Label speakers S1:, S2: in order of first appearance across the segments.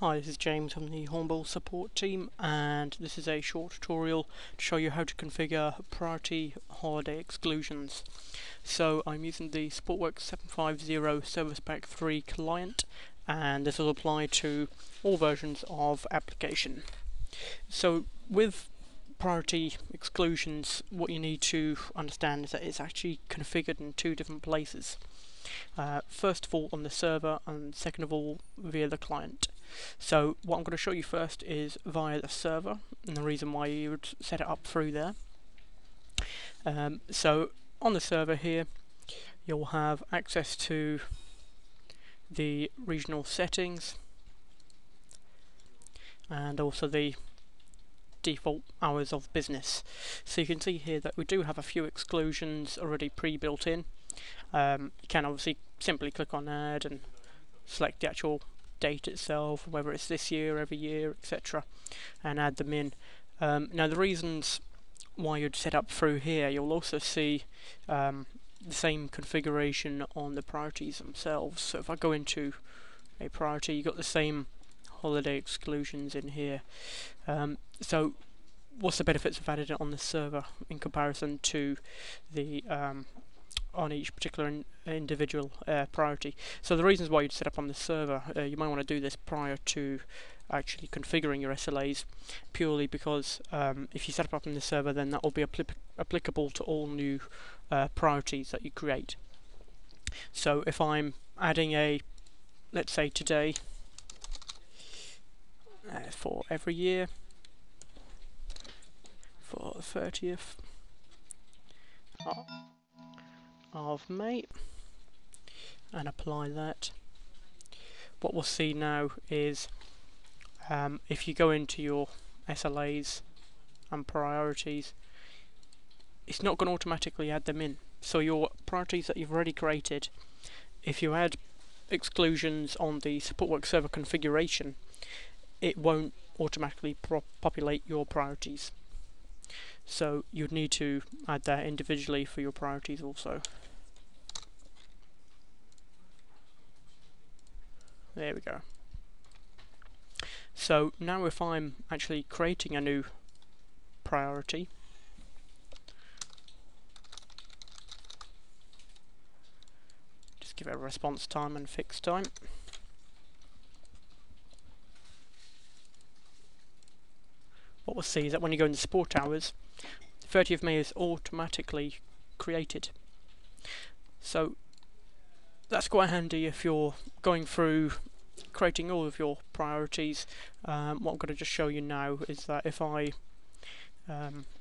S1: Hi, this is James from the Hornbill support team, and this is a short tutorial to show you how to configure priority holiday exclusions. So I'm using the Supportworks 750 Service Pack 3 client, and this will apply to all versions of application. So with priority exclusions, what you need to understand is that it's actually configured in two different places. First of all on the server, and second of all via the client. So what I'm going to show you first is via the server, and the reason why you would set it up through there. So on the server here you'll have access to the regional settings and also the default hours of business. So you can see here that we do have a few exclusions already pre-built in. You can obviously simply click on add and select the actual date itself, whether it's this year, every year, etc., and add them in. Now the reasons why you'd set up through here, you'll also see the same configuration on the priorities themselves. So if I go into a priority, you've got the same holiday exclusions in here. So what's the benefits of adding it on the server in comparison to the on each particular individual priority? So the reasons why you'd set up on the server, you might want to do this prior to actually configuring your SLAs, purely because if you set up on the server, then that will be applicable to all new priorities that you create. So if I'm adding a, let's say today, for every year, for the 30th of May, and apply that, what we'll see now is if you go into your SLAs and priorities, it's not going to automatically add them in. So your priorities that you've already created, if you add exclusions on the Supportworks server configuration, it won't automatically populate your priorities. So you'd need to add that individually for your priorities also. There we go. So now if I'm actually creating a new priority, just give it a response time and fixed time. What we'll see is that when you go into support hours, 30th of May is automatically created. So that's quite handy if you're going through creating all of your priorities. What I'm going to just show you now is that if I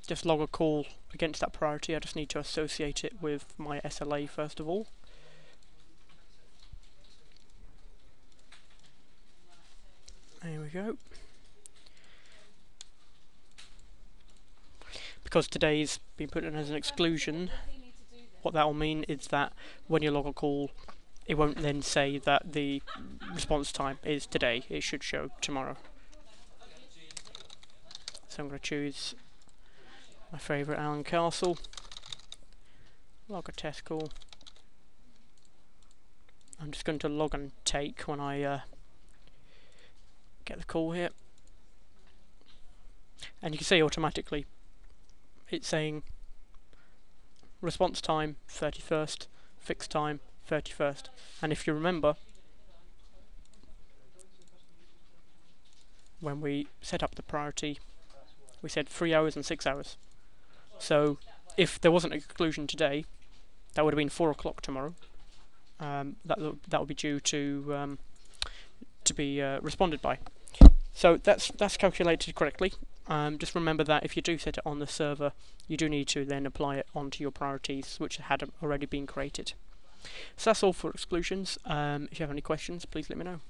S1: just log a call against that priority, I just need to associate it with my SLA first of all. There we go. Because today's been put in as an exclusion, what that will mean is that when you log a call, it won't then say that the response time is today, it should show tomorrow. So I'm going to choose my favourite Alan Castle, log a test call. I'm just going to log and take when I get the call here. And you can see automatically it's saying response time 31st, fixed time 31st, and if you remember, when we set up the priority we said 3 hours and 6 hours. So if there wasn't an exclusion today, that would have been 4 o'clock tomorrow. That would be due to be responded by. So that's calculated correctly. Just remember that if you do set it on the server, you do need to then apply it onto your priorities, which had already been created. So that's all for exclusions. If you have any questions, please let me know.